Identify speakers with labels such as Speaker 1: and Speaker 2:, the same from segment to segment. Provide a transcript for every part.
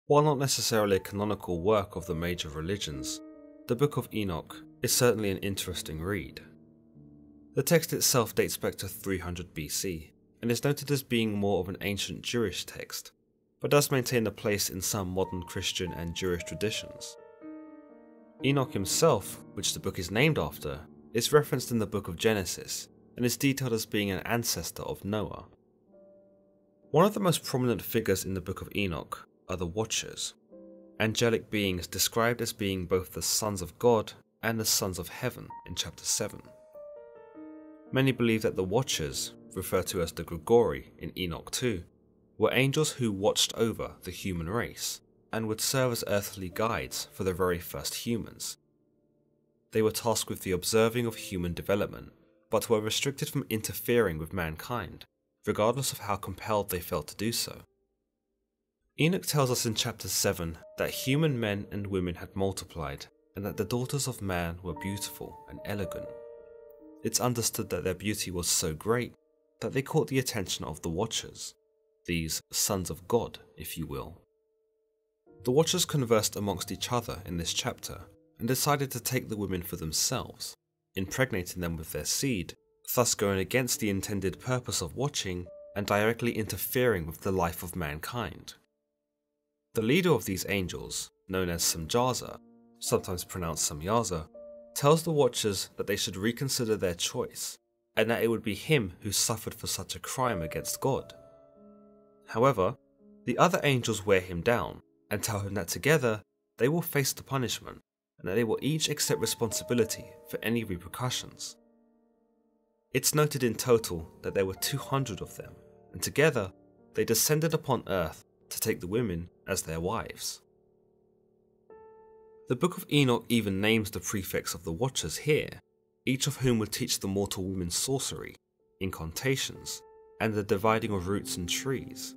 Speaker 1: While not necessarily a canonical work of the major religions, the Book of Enoch is certainly an interesting read. The text itself dates back to 300 BC and is noted as being more of an ancient Jewish text, but does maintain a place in some modern Christian and Jewish traditions. Enoch himself, which the book is named after, is referenced in the Book of Genesis and is detailed as being an ancestor of Noah. One of the most prominent figures in the Book of Enoch are the Watchers, angelic beings described as being both the sons of God and the sons of heaven in chapter 7. Many believe that the Watchers, referred to as the Grigori in Enoch 2, were angels who watched over the human race and would serve as earthly guides for the very first humans. They were tasked with the observing of human development, but were restricted from interfering with mankind, regardless of how compelled they felt to do so. Enoch tells us in chapter 7 that human men and women had multiplied, and that the daughters of man were beautiful and elegant. It's understood that their beauty was so great that they caught the attention of the Watchers, these sons of God, if you will. The Watchers conversed amongst each other in this chapter, and decided to take the women for themselves, impregnating them with their seed, thus going against the intended purpose of watching and directly interfering with the life of mankind. The leader of these angels, known as Samjaza, sometimes pronounced Samyaza, tells the Watchers that they should reconsider their choice, and that it would be him who suffered for such a crime against God. However, the other angels wear him down and tell him that together they will face the punishment, and that they will each accept responsibility for any repercussions. It's noted in total that there were 200 of them, and together they descended upon earth to take the women as their wives. The Book of Enoch even names the prefects of the Watchers here, each of whom would teach the mortal women sorcery, incantations, and the dividing of roots and trees.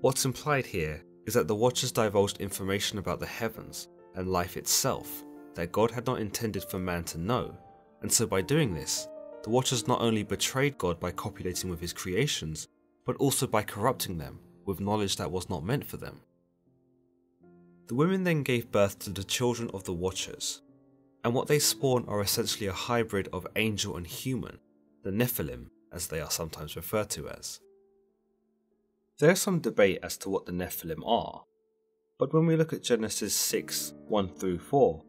Speaker 1: What's implied here is that the Watchers divulged information about the heavens and life itself that God had not intended for man to know, and so by doing this, the Watchers not only betrayed God by copulating with his creations, but also by corrupting them with knowledge that was not meant for them. The women then gave birth to the children of the Watchers, and what they spawn are essentially a hybrid of angel and human, the Nephilim, as they are sometimes referred to as. There is some debate as to what the Nephilim are, but when we look at Genesis 6, 1-4,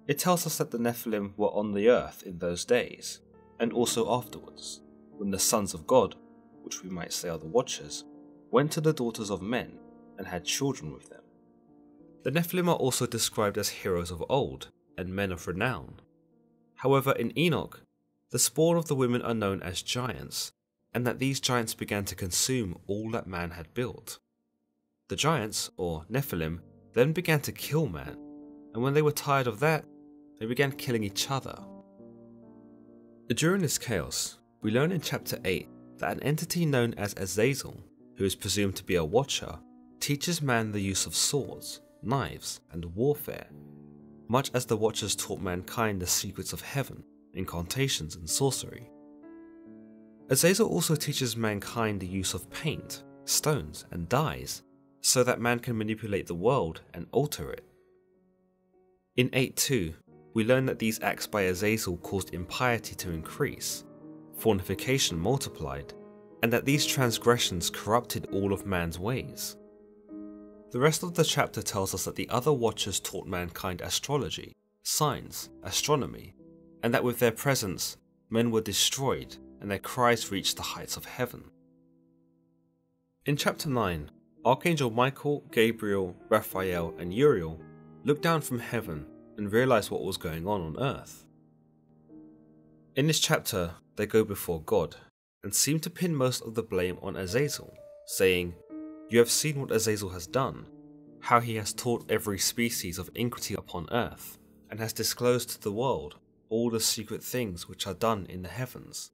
Speaker 1: it tells us that the Nephilim were on the earth in those days, and also afterwards, when the sons of God, which we might say are the Watchers, went to the daughters of men and had children with them. The Nephilim are also described as heroes of old and men of renown. However, in Enoch, the spawn of the women are known as giants, and that these giants began to consume all that man had built. The giants, or Nephilim, then began to kill man, and when they were tired of that, they began killing each other. During this chaos, we learn in chapter 8 that an entity known as Azazel, who is presumed to be a watcher, teaches man the use of swords, knives, and warfare, much as the Watchers taught mankind the secrets of heaven, incantations, and sorcery. Azazel also teaches mankind the use of paint, stones, and dyes, so that man can manipulate the world and alter it. In 8.2, we learn that these acts by Azazel caused impiety to increase, fornication multiplied, and that these transgressions corrupted all of man's ways. The rest of the chapter tells us that the other Watchers taught mankind astrology, signs, astronomy, and that with their presence, men were destroyed and their cries reached the heights of heaven. In chapter 9, Archangel Michael, Gabriel, Raphael, and Uriel looked down from heaven and realized what was going on earth. In this chapter, they go before God and seem to pin most of the blame on Azazel, saying, "You have seen what Azazel has done, how he has taught every species of iniquity upon earth, and has disclosed to the world all the secret things which are done in the heavens."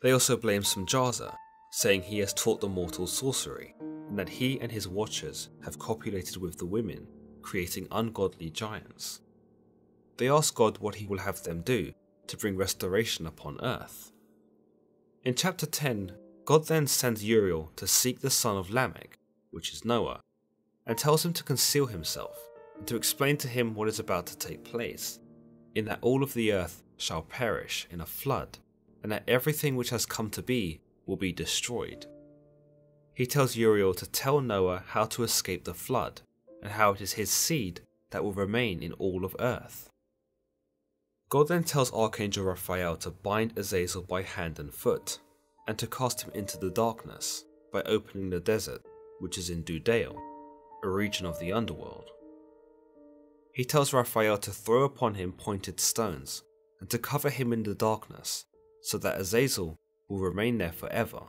Speaker 1: They also blame Samjaza, saying he has taught the mortals sorcery, and that he and his Watchers have copulated with the women, creating ungodly giants. They ask God what he will have them do to bring restoration upon earth. In chapter 10, God then sends Uriel to seek the son of Lamech, which is Noah, and tells him to conceal himself and to explain to him what is about to take place, in that all of the earth shall perish in a flood, and that everything which has come to be will be destroyed. He tells Uriel to tell Noah how to escape the flood, and how it is his seed that will remain in all of earth. God then tells Archangel Raphael to bind Azazel by hand and foot, and to cast him into the darkness by opening the desert, which is in Judea, a region of the underworld. He tells Raphael to throw upon him pointed stones, and to cover him in the darkness, so that Azazel will remain there forever,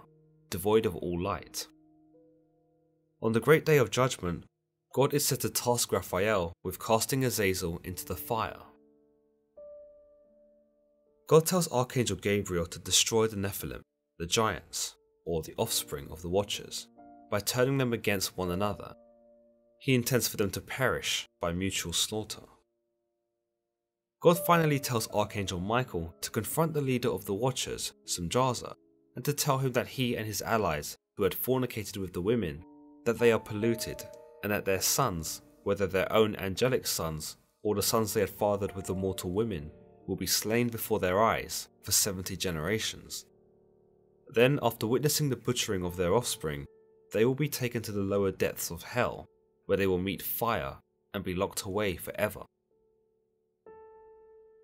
Speaker 1: devoid of all light. On the great day of judgment, God is set to task Raphael with casting Azazel into the fire. God tells Archangel Gabriel to destroy the Nephilim, the giants, or the offspring of the Watchers, by turning them against one another. He intends for them to perish by mutual slaughter. God finally tells Archangel Michael to confront the leader of the Watchers, Samjaza, and to tell him that he and his allies who had fornicated with the women, that they are polluted, and that their sons, whether their own angelic sons or the sons they had fathered with the mortal women, will be slain before their eyes for 70 generations. Then, after witnessing the butchering of their offspring, they will be taken to the lower depths of hell, where they will meet fire and be locked away forever.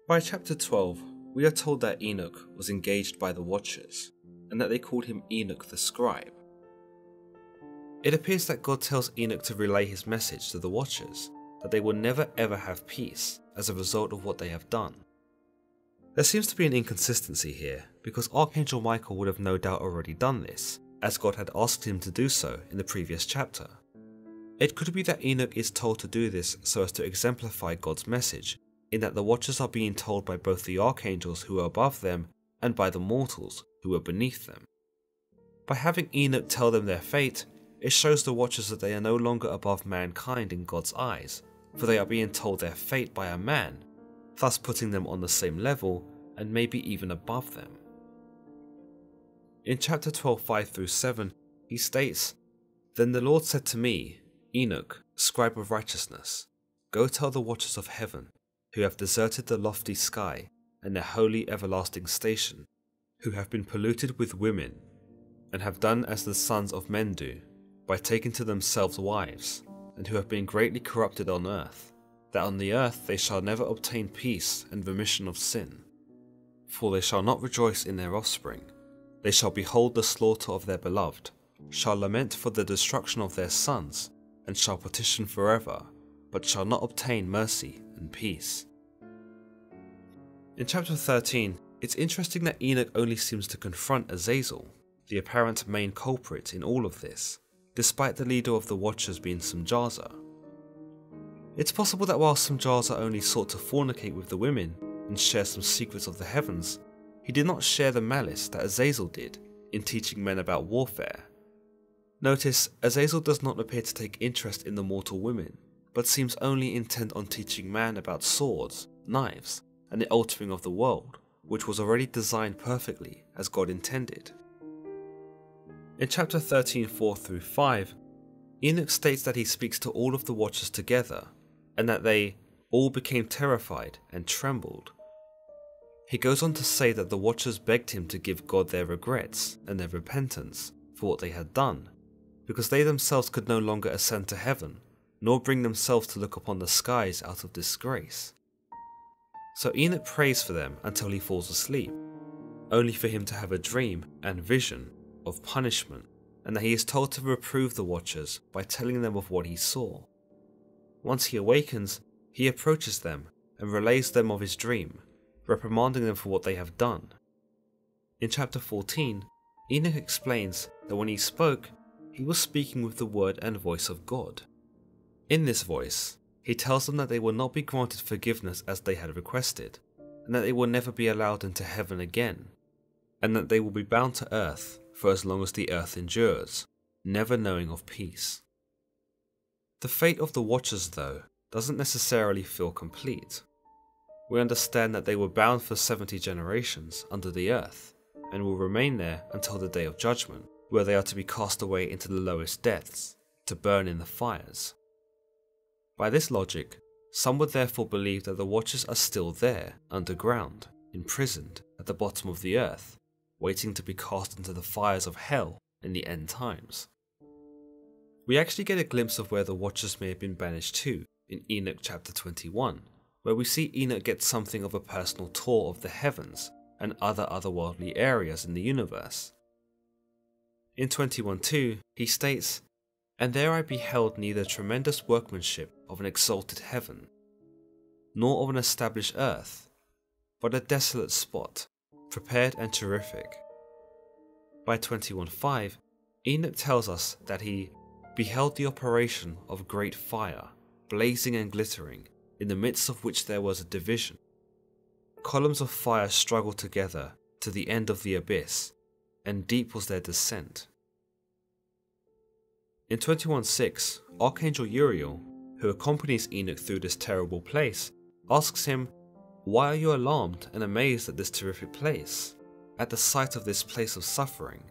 Speaker 1: By chapter 12, we are told that Enoch was engaged by the Watchers, and that they called him Enoch the scribe. It appears that God tells Enoch to relay his message to the Watchers, that they will never ever have peace as a result of what they have done. There seems to be an inconsistency here, because Archangel Michael would have no doubt already done this, as God had asked him to do so in the previous chapter. It could be that Enoch is told to do this so as to exemplify God's message, in that the Watchers are being told by both the archangels who are above them and by the mortals who are beneath them. By having Enoch tell them their fate, it shows the Watchers that they are no longer above mankind in God's eyes, for they are being told their fate by a man, thus putting them on the same level and maybe even above them. In chapter 12, 5-7, he states, "Then the Lord said to me, Enoch, scribe of righteousness, go tell the Watchers of heaven, who have deserted the lofty sky and their holy everlasting station, who have been polluted with women, and have done as the sons of men do, by taking to themselves wives, and who have been greatly corrupted on earth, that on the earth they shall never obtain peace and remission of sin. For they shall not rejoice in their offspring, they shall behold the slaughter of their beloved, shall lament for the destruction of their sons, and shall petition forever, but shall not obtain mercy and peace." In chapter 13, it's interesting that Enoch only seems to confront Azazel, the apparent main culprit in all of this, despite the leader of the Watchers being Samjaza. It's possible that while Samjaza only sought to fornicate with the women and share some secrets of the heavens, he did not share the malice that Azazel did in teaching men about warfare. Notice, Azazel does not appear to take interest in the mortal women, but seems only intent on teaching man about swords, knives, and the altering of the world, which was already designed perfectly as God intended. In chapter 13, 4-5, Enoch states that he speaks to all of the Watchers together, and that they all became terrified and trembled. He goes on to say that the Watchers begged him to give God their regrets and their repentance for what they had done, because they themselves could no longer ascend to heaven, nor bring themselves to look upon the skies out of disgrace. So Enoch prays for them until he falls asleep, only for him to have a dream and vision of punishment, and that he is told to reprove the Watchers by telling them of what he saw. Once he awakens, he approaches them and relays them of his dream, reprimanding them for what they have done. In chapter 14, Enoch explains that when he spoke, he was speaking with the word and voice of God. In this voice, he tells them that they will not be granted forgiveness as they had requested, and that they will never be allowed into heaven again, and that they will be bound to earth for as long as the earth endures, never knowing of peace. The fate of the Watchers, though, doesn't necessarily feel complete. We understand that they were bound for 70 generations under the earth, and will remain there until the day of judgment, where they are to be cast away into the lowest depths, to burn in the fires. By this logic, some would therefore believe that the Watchers are still there, underground, imprisoned at the bottom of the earth, waiting to be cast into the fires of hell in the end times. We actually get a glimpse of where the Watchers may have been banished to in Enoch chapter 21, where we see Enoch get something of a personal tour of the heavens and other otherworldly areas in the universe. In 21:2, he states, "And there I beheld neither tremendous workmanship of an exalted heaven, nor of an established earth, but a desolate spot, prepared and terrific." By 21:5, Enoch tells us that he beheld the operation of great fire, blazing and glittering, in the midst of which there was a division. Columns of fire struggled together to the end of the abyss, and deep was their descent. In 21:6, Archangel Uriel, who accompanies Enoch through this terrible place, asks him, "Why are you alarmed and amazed at this terrific place, at the sight of this place of suffering?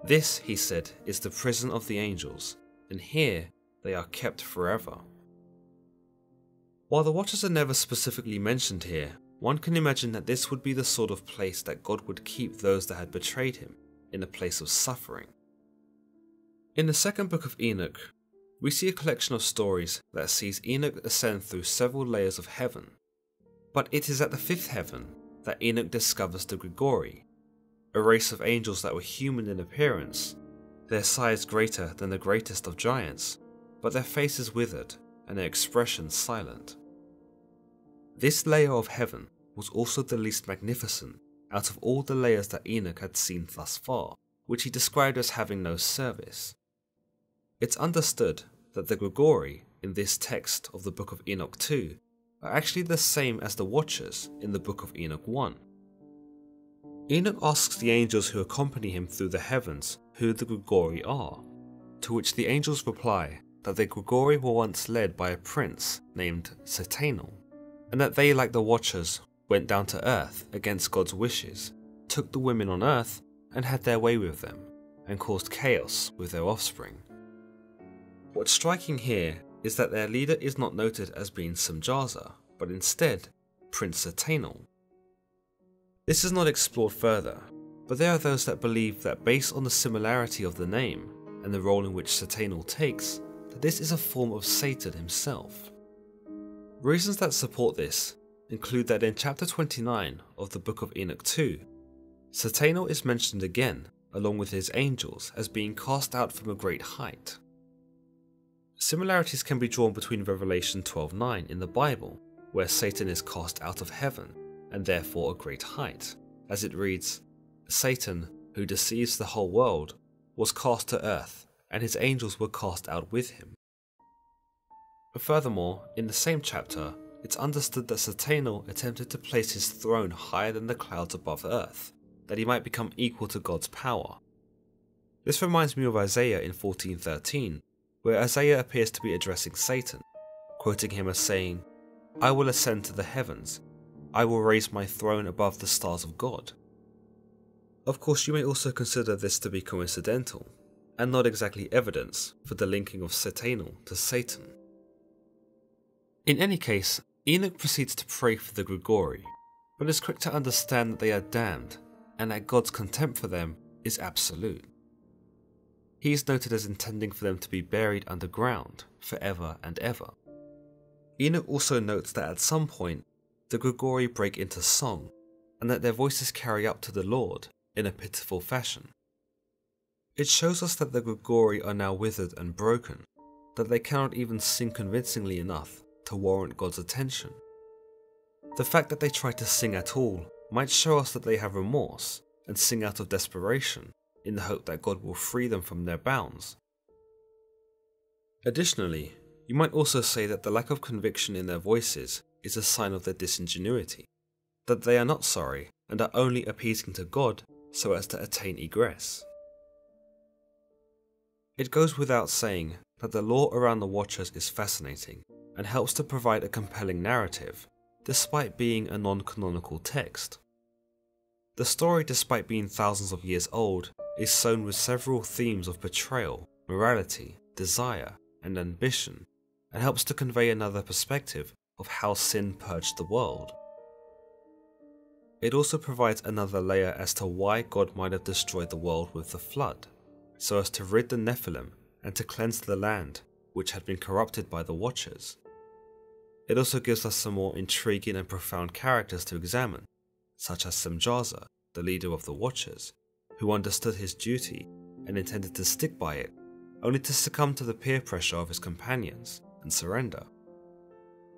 Speaker 1: This," he said, "is the prison of the angels, and here they are kept forever." While the Watchers are never specifically mentioned here, one can imagine that this would be the sort of place that God would keep those that had betrayed him, in a place of suffering. In the second book of Enoch, we see a collection of stories that sees Enoch ascend through several layers of heaven, but it is at the fifth heaven that Enoch discovers the Grigori, a race of angels that were human in appearance, their size greater than the greatest of giants, but their faces withered and their expressions silent. This layer of heaven was also the least magnificent out of all the layers that Enoch had seen thus far, which he described as having no service. It's understood that the Grigori in this text of the Book of Enoch 2 are actually the same as the Watchers in the Book of Enoch 1. Enoch asks the angels who accompany him through the heavens who the Grigori are, to which the angels reply that the Grigori were once led by a prince named Seth, and that they, like the Watchers, went down to earth against God's wishes, took the women on earth and had their way with them, and caused chaos with their offspring. What's striking here is that their leader is not noted as being Samjaza, but instead Prince Seth. This is not explored further, but there are those that believe that based on the similarity of the name and the role in which Seth takes, that this is a form of Satan himself. Reasons that support this include that in chapter 29 of the Book of Enoch 2, Seth is mentioned again along with his angels as being cast out from a great height. Similarities can be drawn between Revelation 12:9 in the Bible, where Satan is cast out of heaven and therefore a great height, as it reads, "Satan, who deceives the whole world, was cast to earth, and his angels were cast out with him." But furthermore, in the same chapter, it's understood that Seth attempted to place his throne higher than the clouds above earth, that he might become equal to God's power. This reminds me of Isaiah in 14:13, where Isaiah appears to be addressing Satan, quoting him as saying, "I will ascend to the heavens, I will raise my throne above the stars of God." Of course, you may also consider this to be coincidental, and not exactly evidence for the linking of Seth to Satan. In any case, Enoch proceeds to pray for the Grigori, but is quick to understand that they are damned, and that God's contempt for them is absolute. He is noted as intending for them to be buried underground forever and ever. Enoch also notes that at some point, the Grigori break into song, and that their voices carry up to the Lord in a pitiful fashion. It shows us that the Grigori are now withered and broken, that they cannot even sing convincingly enough to warrant God's attention. The fact that they try to sing at all might show us that they have remorse and sing out of desperation, in the hope that God will free them from their bounds. Additionally, you might also say that the lack of conviction in their voices is a sign of their disingenuity, that they are not sorry and are only appeasing to God so as to attain egress. It goes without saying that the lore around the Watchers is fascinating and helps to provide a compelling narrative, despite being a non-canonical text. The story, despite being thousands of years old, is sown with several themes of betrayal, morality, desire, and ambition, and helps to convey another perspective of how sin purged the world. It also provides another layer as to why God might have destroyed the world with the flood, so as to rid the Nephilim and to cleanse the land, which had been corrupted by the Watchers. It also gives us some more intriguing and profound characters to examine, such as Semjaza, the leader of the Watchers, who understood his duty and intended to stick by it, only to succumb to the peer pressure of his companions and surrender.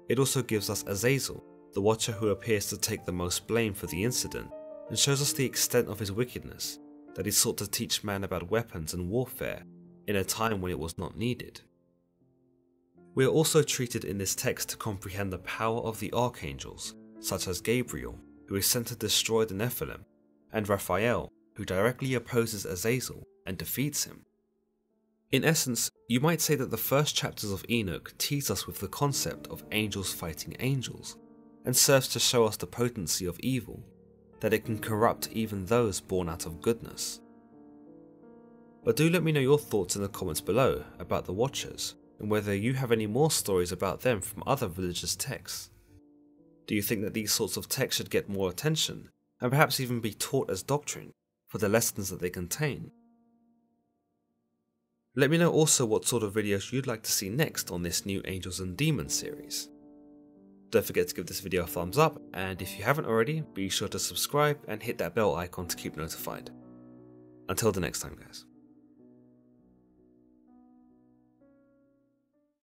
Speaker 1: It also gives us Azazel, the Watcher who appears to take the most blame for the incident, and shows us the extent of his wickedness, that he sought to teach man about weapons and warfare in a time when it was not needed. We are also treated in this text to comprehend the power of the archangels, such as Gabriel, who is sent to destroy the Nephilim, and Raphael, who directly opposes Azazel and defeats him. In essence, you might say that the first chapters of Enoch tease us with the concept of angels fighting angels, and serves to show us the potency of evil, that it can corrupt even those born out of goodness. But do let me know your thoughts in the comments below about the Watchers, and whether you have any more stories about them from other religious texts. Do you think that these sorts of texts should get more attention, and perhaps even be taught as doctrine, for the lessons that they contain? Let me know also what sort of videos you'd like to see next on this new Angels and Demons series. Don't forget to give this video a thumbs up, and if you haven't already, be sure to subscribe and hit that bell icon to keep notified. Until the next time, guys.